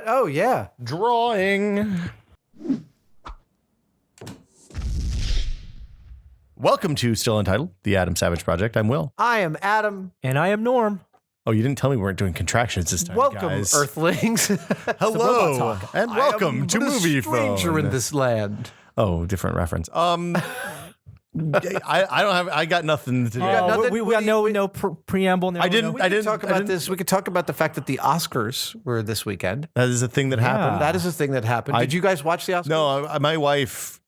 Oh, yeah. Drawing. Welcome to Still Untitled, the Adam Savage Project. I'm Will. I am Adam. And I am Norm. Oh, you didn't tell me we weren't doing contractions this time, Welcome, guys. Earthlings. Hello, and welcome to Movie Phone. Stranger in this land. Oh, different reference. I got nothing to do. We got no preamble. I didn't. We could talk about this. We could talk about the fact that the Oscars were this weekend. That is a thing that happened. That is a thing that happened. Did you guys watch the Oscars? No, my wife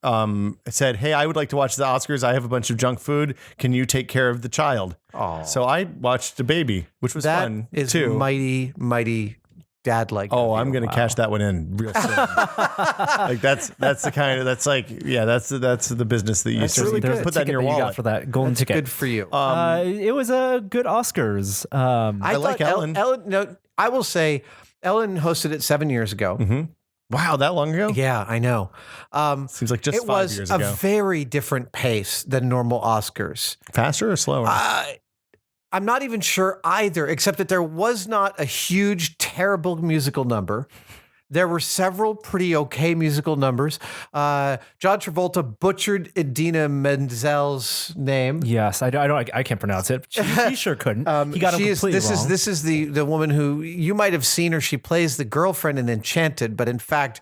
said, "Hey, I would like to watch the Oscars. I have a bunch of junk food. Can you take care of the child?" Oh. So I watched The Baby, which was fun That is too. mighty dad-like. Oh, I'm gonna cash that one in real soon. Like that's the kind of that's the business that you really good. put that in your wallet. You got for that golden ticket. Good for you. It was a good Oscars. I like thought Ellen. No, I will say, Ellen hosted it 7 years ago. Mm-hmm. Wow, that long ago? Yeah, I know. Seems like just 5 years ago. It was a very different pace than normal Oscars. Faster or slower? I'm not even sure either, except that there was not a huge, terrible musical number. There were several pretty okay musical numbers. John Travolta butchered Idina Menzel's name. Yes, I can't pronounce it. He sure couldn't. He got it completely wrong. This is the woman who you might have seen her. She plays the girlfriend in Enchanted, but in fact,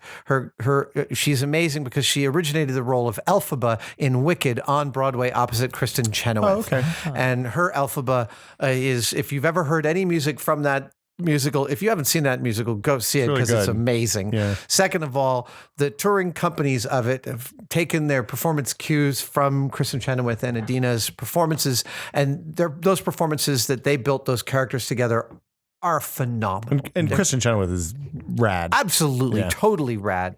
she's amazing because she originated the role of Elphaba in Wicked on Broadway opposite Kristen Chenoweth. Oh, okay. And her Elphaba is, if you've ever heard any music from that musical, if you haven't seen that musical, go see it because it's amazing. Yeah. Second of all, the touring companies of it have taken their performance cues from Kristen Chenoweth and Idina's performances, and those performances that they built those characters together are phenomenal. And Kristen Chenoweth is rad. Absolutely, totally rad.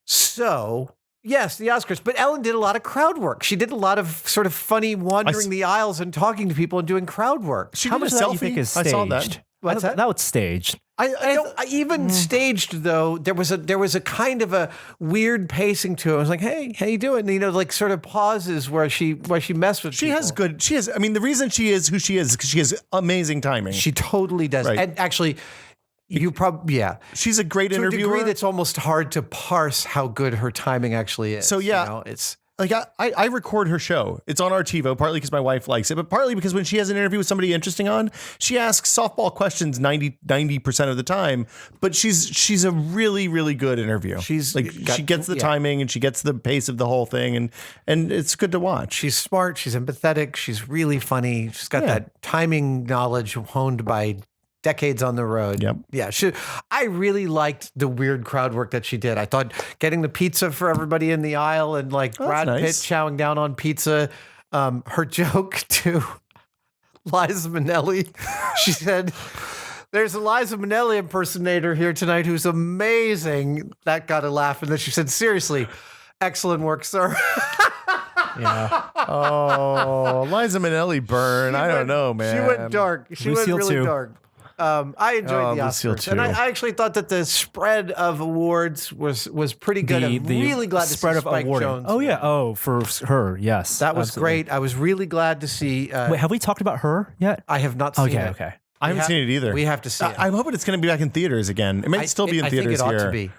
So yes, the Oscars. But Ellen did a lot of crowd work. She did a lot of sort of funny wandering the aisles and talking to people and doing crowd work. How much of that you think is staged? I saw that. What's that? That was staged. I even staged though. There was a kind of a weird pacing to it. I was like, "Hey, how you doing?" You know, like sort of pauses where she messed with. She has good. She has. I mean, the reason she is who she is because she has amazing timing. She totally does. Right. And actually, you probably She's a great to interviewer. a degree that's almost hard to parse how good her timing actually is. So yeah, you know, it's. Like I record her show. It's on our TiVo, partly because my wife likes it, but partly because when she has an interview with somebody interesting on, she asks softball questions 90% of the time. But she's a really, really good interview. She gets the timing and she gets the pace of the whole thing, and it's good to watch. She's smart. She's empathetic. She's really funny. She's got that timing knowledge honed by decades on the road. Yep. Yeah. I really liked the weird crowd work that she did. I thought getting the pizza for everybody in the aisle and like Brad Pitt chowing down on pizza. Her joke to Liza Minnelli, she said, "There's a Liza Minnelli impersonator here tonight who's amazing." That got a laugh. And then she said, "Seriously, excellent work, sir." Yeah. Oh, Liza Minnelli burn. I don't know, man. She went dark. She went really too. dark. I enjoyed the Lucille Oscars, too. and I actually thought that the spread of awards was pretty good. I'm really glad to see Spike Jonze. Oh yeah. Oh, for her, yes. That was great. I was really glad to see. Wait, have we talked about her yet? I have not seen it. Okay. I haven't seen it either. We have to see it. I'm hoping it's going to be back in theaters again. It might still be in theaters I think it ought here.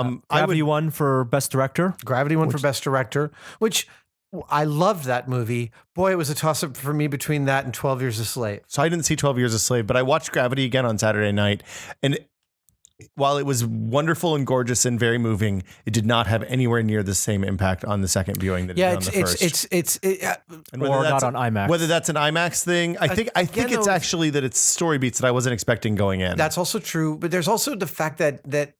to be. Gravity won for Best Director. Gravity won for Best Director, which I loved that movie. Boy, it was a toss-up for me between that and 12 Years a Slave. So I didn't see 12 Years a Slave, but I watched Gravity again on Saturday night. And while it was wonderful and gorgeous and very moving, it did not have anywhere near the same impact on the second viewing that it did on the first. Or not on IMAX. Whether that's an IMAX thing, I think it's actually that it's story beats that I wasn't expecting going in. That's also true, but there's also the fact that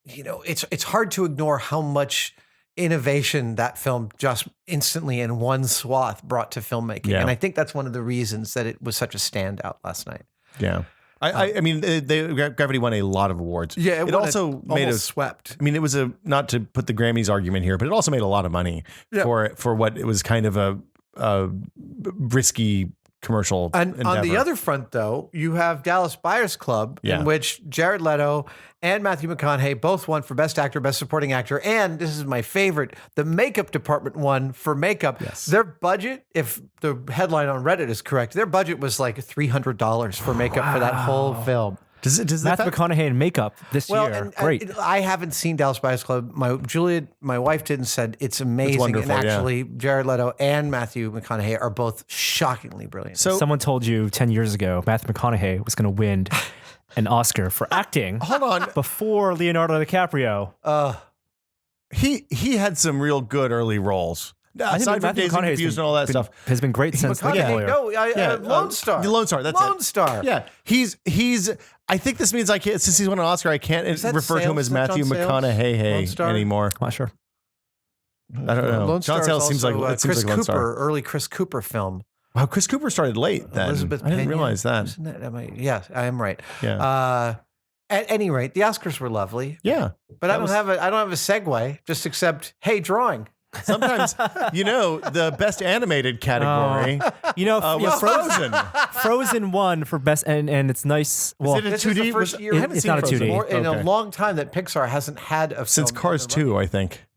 you know it's hard to ignore how much innovation that film just instantly in one swath brought to filmmaking. Yeah. And I think that's one of the reasons that it was such a standout last night. Yeah. I mean, Gravity won a lot of awards. Yeah, it also made swept. I mean, it was not to put the Grammys argument here, but it also made a lot of money for what it was kind of a risky commercial And on the other front, though, you have Dallas Buyers Club, in which Jared Leto and Matthew McConaughey both won for Best Actor, Best Supporting Actor, and this is my favorite, the makeup department won for makeup. Yes. Their budget, if the headline on Reddit is correct, their budget was like $300 for makeup for that whole film. Does Matthew McConaughey in makeup this year. And, Great. I haven't seen Dallas Buyers Club. My wife did and said it's amazing. wonderful, and actually, Jared Leto and Matthew McConaughey are both shockingly brilliant. So Someone told you 10 years ago Matthew McConaughey was going to win an Oscar for acting. hold on. Before Leonardo DiCaprio. He had some real good early roles. I think Aside from Matthew Days McConaughey's Confused and all that stuff. has been great since Lincoln McConaughey, Lawyer. Lone Star. The Lone Star. That's Lone it. Star. Yeah, he's. I think this means I can't. Since he's won an Oscar, I can't that refer to him as Sales? Matthew John Sales? Lone McConaughey Star? anymore. I'm not sure. I don't know. Lone John Star Sales is seems like also, it seems Chris like Lone Star. Cooper, early Chris Cooper film. Wow, Chris Cooper started late. Then Elizabeth I didn't Pena. realize that. Isn't that yes, I am right. Yeah. At any rate, the Oscars were lovely, Yeah. but I don't have a segue. Just except, hey, drawing. Sometimes, the best animated category was Frozen. Frozen won for best, and it's nice. Well, Is it a This is 2D? the first year I haven't it's seen not a Frozen. 2D. More, in Okay. a long time that Pixar hasn't had a Since film Cars 2, I think.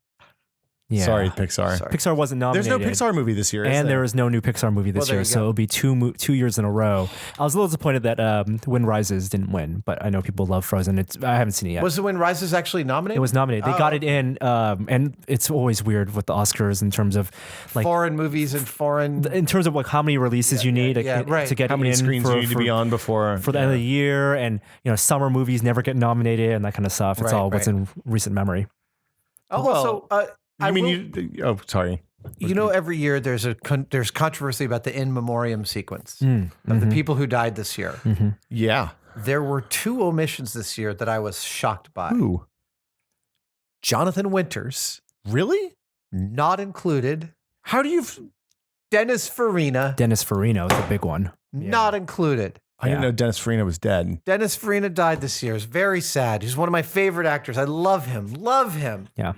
yeah. Sorry, Pixar. Sorry. Pixar wasn't There's nominated. no Pixar movie this year, is And there? there is no new Pixar movie this Well, there year, you so go. it'll be 2 years in a row. I was a little disappointed that Wind Rises didn't win, but I know people love Frozen. I haven't seen it yet. Was the When Rises actually nominated? It was nominated. They got it in, and it's always weird with the Oscars in terms of like foreign movies and foreign. in terms of like how many releases you need right. to get How many in screens for, you need to be on before for the end of the year, and summer movies never get nominated and that kind of stuff. It's Right, all what's right. in recent memory. Sorry. Every year there's there's controversy about the in memoriam sequence of the people who died this year. Yeah. There were 2 omissions this year that I was shocked by. Ooh. Jonathan Winters, Really? not included. How do you? Dennis Farina, Dennis Farina is a big one. not included. I didn't know Dennis Farina was dead. Dennis Farina died this year. It's very sad. He's one of my favorite actors. I love him. Love him. Yeah.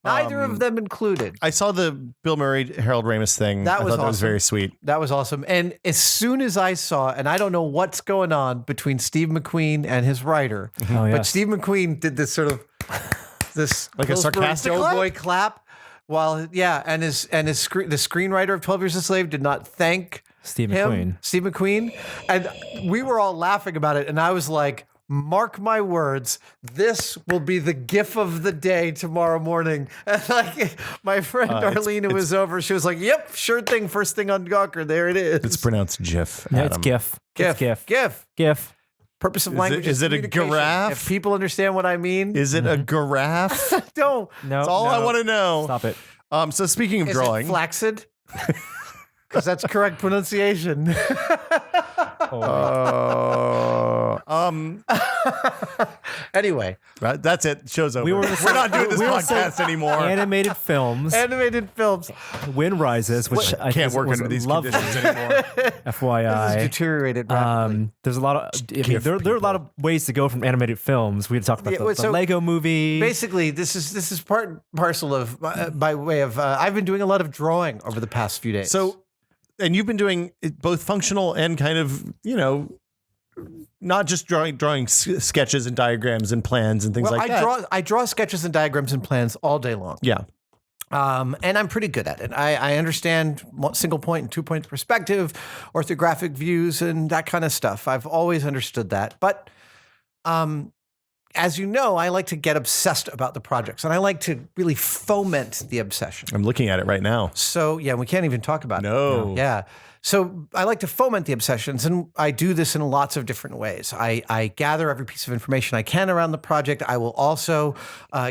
Neither of them included. I saw the Bill Murray, Harold Ramis thing. That I was thought that was awesome. very sweet. That was awesome. And as soon as I saw, and I don't know what's going on between Steve McQueen and his writer, Oh, but yes. Steve McQueen did this sort of this Like a Pillsbury sarcastic Doughboy clap. While the screenwriter of 12 Years a Slave did not thank Steve him, McQueen. Steve McQueen, and we were all laughing about it. And I was like, mark my words, this will be the gif of the day tomorrow morning. And like my friend Arlene, who was over, she was like, "Yep, sure thing. First thing on Gawker, there it is." It's pronounced GIF. Yeah, it's Adam. GIF. It's GIF. GIF. GIF. GIF. Purpose of language is it a communication. giraffe? If people understand what I mean, Is it a giraffe? don't. No, That's all I want to know. Stop it. So speaking of Is drawing, it flaccid? Because that's correct pronunciation. Anyway, right, that's it. Show's over. We were We're not doing this we were podcast saying anymore. Animated films, animated films. Wind Rises, which I Can't think work was under these lovely, conditions anymore. This FYI. deteriorated rapidly. There's a lot of there are a lot of ways to go from animated films. We had talked about Yeah, the so Lego movie. Basically, this is part and parcel of by way of I've been doing a lot of drawing over the past few days. So, and you've been doing it both functional and kind of, not just drawing sketches and diagrams and plans and things well, like that. I draw sketches and diagrams and plans all day long. Yeah. And I'm pretty good at it. I understand single point and 2 point perspective, orthographic views, and that kind of stuff. I've always understood that. But as you know, I like to get obsessed about the projects, and I like to really foment the obsession. I'm looking at it right now. So, yeah, we can't even talk about it. No. Yeah. So I like to foment the obsessions, and I do this in lots of different ways. I gather every piece of information I can around the project. I will also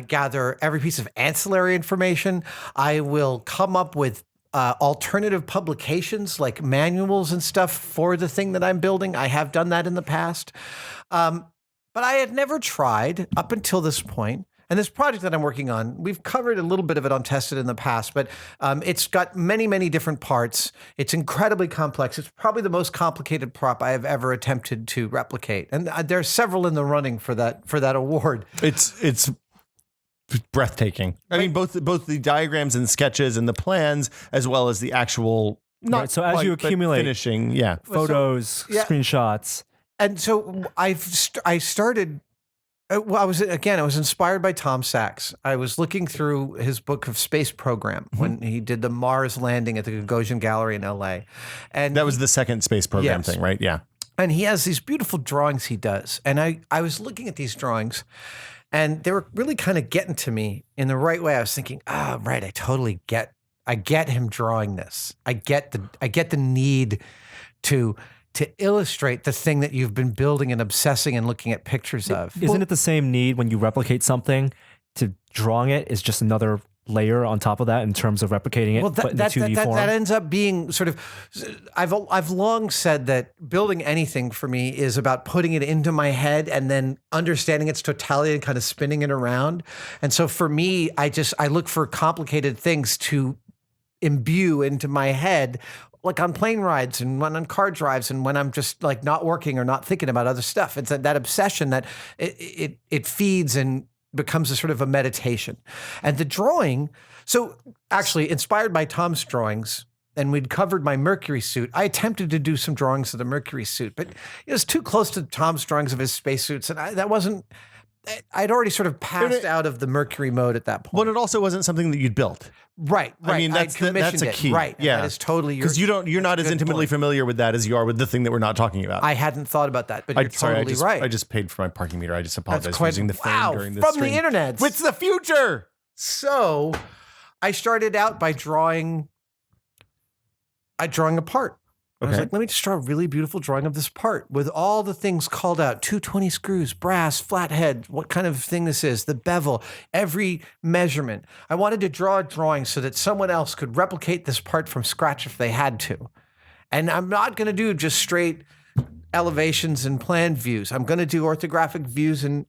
gather every piece of ancillary information. I will come up with alternative publications like manuals and stuff for the thing that I'm building. I have done that in the past. But I had never tried up until this point. And this project that I'm working on, we've covered a little bit of it on Tested in the past, but it's got many, many different parts. It's incredibly complex. It's probably the most complicated prop I have ever attempted to replicate. And there's several in the running for that award. It's breathtaking. I mean, both the diagrams and sketches and the plans, as well as the actual, not Right, so as quite, you but accumulate- finishing, yeah. Photos, yeah. screenshots. And so I started. Well, I was inspired by Tom Sachs. I was looking through his book of Space Program when he did the Mars landing at the Gagosian Gallery in L.A. And That was the second space program Yes. thing, right? Yeah. And he has these beautiful drawings he does. And I was looking at these drawings and they were really kind of getting to me in the right way. I was thinking, right, I get him drawing this. I get the need to illustrate the thing that you've been building and obsessing and looking at pictures of. Isn't it the same need when you replicate something to drawing it is just another layer on top of that in terms of replicating it, but in the 2D form? That ends up being sort of, I've long said that building anything for me is about putting it into my head and then understanding its totality and kind of spinning it around. And so for me, I look for complicated things to imbue into my head, like on plane rides and when on car drives and when I'm just like not working or not thinking about other stuff. It's that obsession that it feeds and becomes a sort of a meditation. And the drawing, so actually inspired by Tom's drawings, and we'd covered my Mercury suit, I attempted to do some drawings of the Mercury suit, but it was too close to Tom's drawings of his spacesuits, and I'd already sort of passed out of the Mercury mode at that point. Well, it also wasn't something that you'd built. Right. I mean, that's a key. Right. Yeah. That is totally because you're not as intimately familiar with that as you are with the thing that we're not talking about. I hadn't thought about that, but you're totally right. I just paid for my parking meter. I just apologize for using the phone during this from stream. the internet. It's the future. So I started out by drawing a part. I was like, let me just draw a really beautiful drawing of this part with all the things called out, 220 screws, brass, flathead, what kind of thing this is, the bevel, every measurement. I wanted to draw a drawing so that someone else could replicate this part from scratch if they had to. And I'm not going to do just straight elevations and plan views. I'm going to do orthographic views and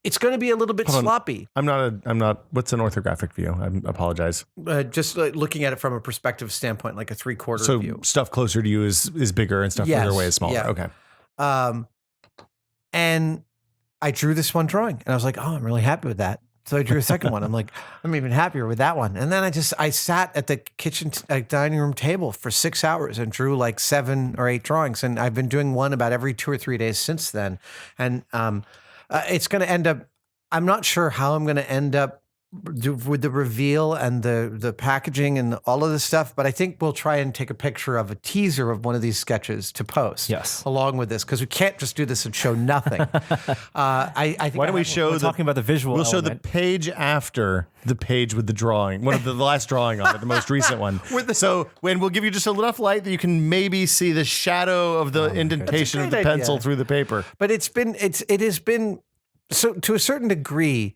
it's going to be a little bit sloppy. I'm not, what's an orthographic view? I apologize. Just looking at it from a perspective standpoint, like a 3/4 view. So stuff closer to you is bigger and stuff further away is smaller. Yeah. Okay. And I drew this one drawing and I was like, I'm really happy with that. So I drew a second one. I'm like, I'm even happier with that one. And then I sat at the kitchen dining room table for 6 hours and drew like 7 or 8 drawings. And I've been doing one about every 2 or 3 days since then. And it's going to end up, I'm not sure how I'm going to end up with the reveal and the packaging and all of this stuff, but I think we'll try and take a picture of a teaser of one of these sketches to post. Yes, along with this, because we can't just do this and show nothing. I think why don't we show talking about the visual? We'll show the page after the page with the drawing, one of the last drawing on it, the most recent one. So when we'll give you just enough light that you can maybe see the shadow of the indentation of the pencil through the paper. But it has been so to a certain degree.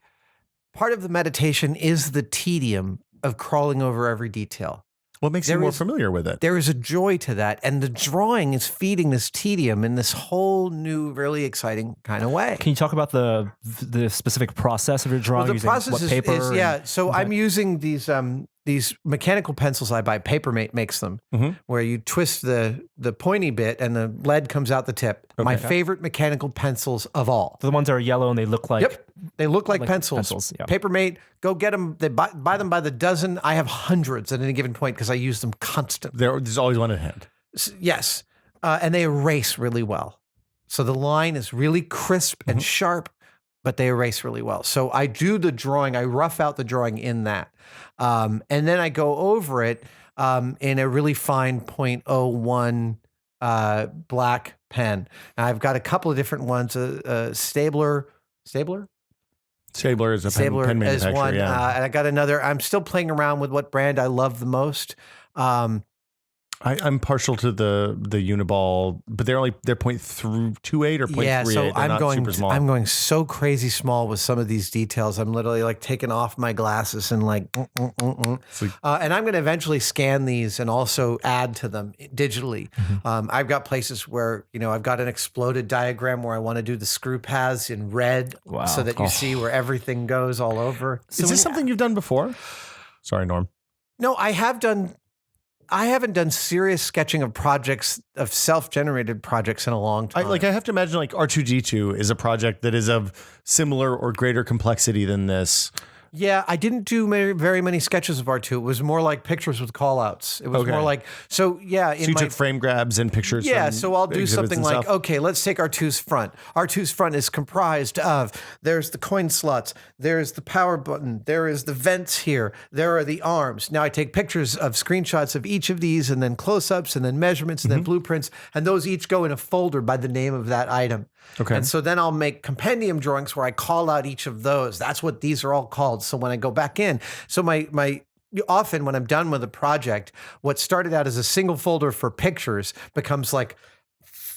Part of the meditation is the tedium of crawling over every detail. What makes you more familiar with it? There is a joy to that. And the drawing is feeding this tedium in this whole new, really exciting kind of way. Can you talk about the specific process of your drawing? Well, the process is so I'm using these mechanical pencils I buy. Papermate makes them, where you twist the pointy bit and the lead comes out the tip. Okay. My favorite mechanical pencils of all. The ones that are yellow and they look like... Yep, they look like pencils. Yeah. Papermate, go get them. They buy them by the dozen. I have hundreds at any given point because I use them constantly. There's always one at hand. Yes, and they erase really well. So the line is really crisp and sharp, but they erase really well. So I do the drawing, I rough out the drawing in that. And then I go over it in a really fine 0.01 black pen. And I've got a couple of different ones, Stabler is a pen manufacturer, one, and I got another. I'm still playing around with what brand I love the most. I'm partial to the Uniball, but they're 0.28 or 0.38. Yeah, so I'm going so crazy small with some of these details. I'm literally like taking off my glasses and like, and I'm going to eventually scan these and also add to them digitally. I've got places where I've got an exploded diagram where I want to do the screw paths in red, so that you see where everything goes all over. Is this something you've done before? Sorry, Norm. No, I haven't done serious sketching of projects, of self-generated projects in a long time. I have to imagine like R2-D2 is a project that is of similar or greater complexity than this. Yeah, I didn't do very many sketches of R2. It was more like pictures with call-outs. It was more like, so yeah. So you took frame grabs and pictures. Yeah, so I'll do something like, okay, let's take R2's front. R2's front is comprised of, there's the coin slots, there's the power button, there is the vents here, there are the arms. Now I take pictures of screenshots of each of these and then close-ups and then measurements and then blueprints, and those each go in a folder by the name of that item. Okay. And so then I'll make compendium drawings where I call out each of those. That's what these are all called. So when I go back in, so my often when I'm done with a project, what started out as a single folder for pictures becomes like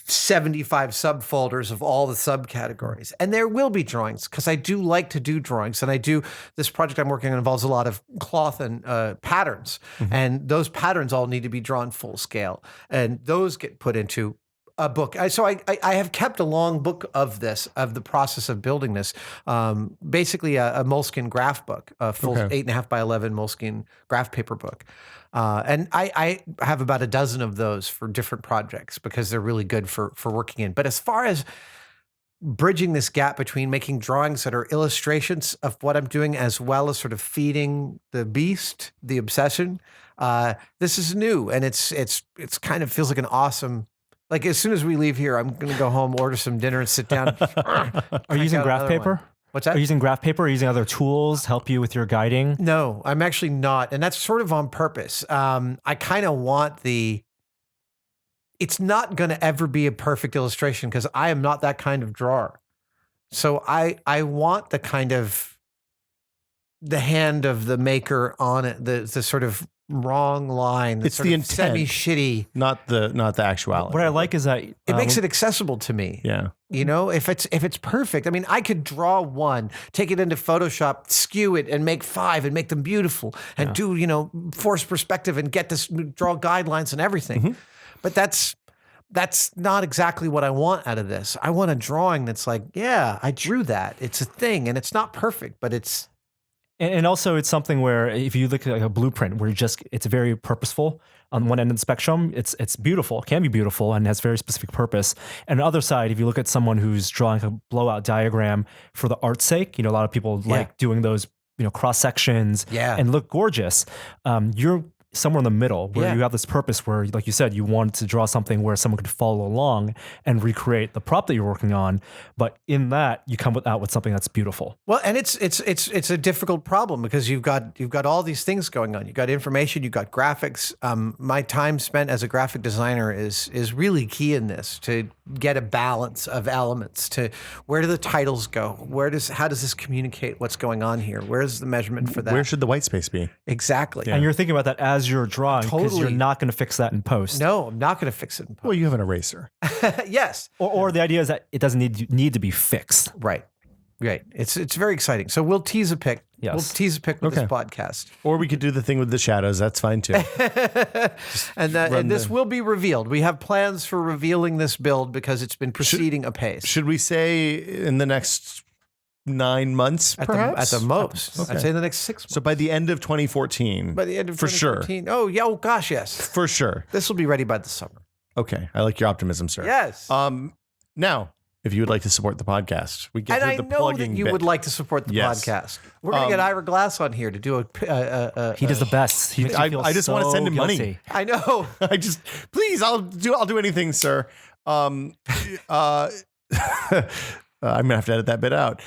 75 subfolders of all the subcategories. And there will be drawings because I do like to do drawings. And this project I'm working on involves a lot of cloth and patterns. And those patterns all need to be drawn full scale. And those get put into a book. So I have kept a long book of the process of building this, basically a Moleskine graph book, a full 8.5 by 11 Moleskine graph paper book. And I have about a dozen of those for different projects because they're really good for working in. But as far as bridging this gap between making drawings that are illustrations of what I'm doing as well as sort of feeding the beast, the obsession, this is new. And it's kind of feels like an awesome. Like as soon as we leave here, I'm going to go home, order some dinner, and sit down. Are you using graph paper? What's that? Are you using graph paper? Or are you using other tools help you with your guiding? No, I'm actually not, and that's sort of on purpose. I kind of want it's not going to ever be a perfect illustration because I am not that kind of drawer. So I want the kind of the hand of the maker on it, the sort of wrong line. It's the intent, semi-shitty, not the actuality. What I like is that it makes it accessible to me. Yeah. You know, if it's perfect, I mean, I could draw one, take it into Photoshop, skew it, and make 5 and make them beautiful, and do force perspective and draw guidelines and everything. But that's not exactly what I want out of this. I want a drawing that's like, yeah, I drew that. It's a thing, and it's not perfect, but it's. And also, it's something where if you look at like a blueprint, where it's very purposeful. On one end of the spectrum, it's beautiful, can be beautiful, and has very specific purpose. And on the other side, if you look at someone who's drawing a blowout diagram for the art's sake, a lot of people like doing those, cross sections and look gorgeous. You're somewhere in the middle where you have this purpose where, like you said, you wanted to draw something where someone could follow along and recreate the prop that you're working on. But in that, you come out with something that's beautiful. Well, and it's a difficult problem because you've got all these things going on. You've got information, you've got graphics. My time spent as a graphic designer is really key in this to get a balance of elements. To where do the titles go? How does this communicate what's going on here? Where's the measurement for that? Where should the white space be? Exactly. And you're thinking about that as you're drawing because you're not going to fix that in post. No, I'm not going to fix it in post. Well, you have an eraser. Yes. Or the idea is that it doesn't need to be fixed. Right. It's very exciting. So we'll tease a pic. Yes. We'll tease a pic with this podcast. Or we could do the thing with the shadows. That's fine too. and this will be revealed. We have plans for revealing this build because it's been proceeding apace. Should we say in the next 9 months, perhaps? At the most. Okay. I'd say the next 6 months. So by the end of 2014. By the end of for 2014. Sure. Oh, yeah. Oh, gosh, yes. For sure. This will be ready by the summer. Okay. I like your optimism, sir. Yes. Now, if you would like to support the podcast, we get to the plugging that you would like to support the podcast. We're going to get Ira Glass on here to do a he does the best. He makes me feel I just want to send him guilty. money. I know. Please, I'll do anything, sir. I'm gonna have to edit that bit out.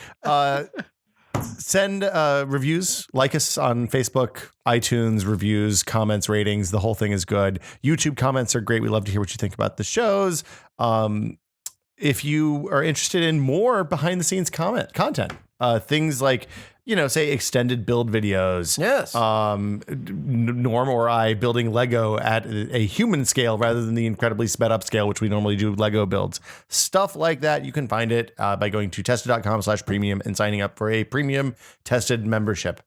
Send reviews, like us on Facebook, iTunes, reviews, comments, ratings. The whole thing is good. YouTube comments are great. We love to hear what you think about the shows. If you are interested in more behind the scenes content, things like, say extended build videos. Yes. Norm or I building Lego at a human scale rather than the incredibly sped up scale, which we normally do Lego builds. Stuff like that. You can find it by going to tested.com/premium and signing up for a premium tested membership.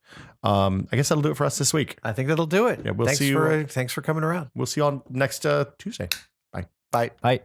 I guess that'll do it for us this week. I think that'll do it. Yeah, we'll see you. Thanks for coming around. We'll see you all next Tuesday. Bye. Bye. Bye.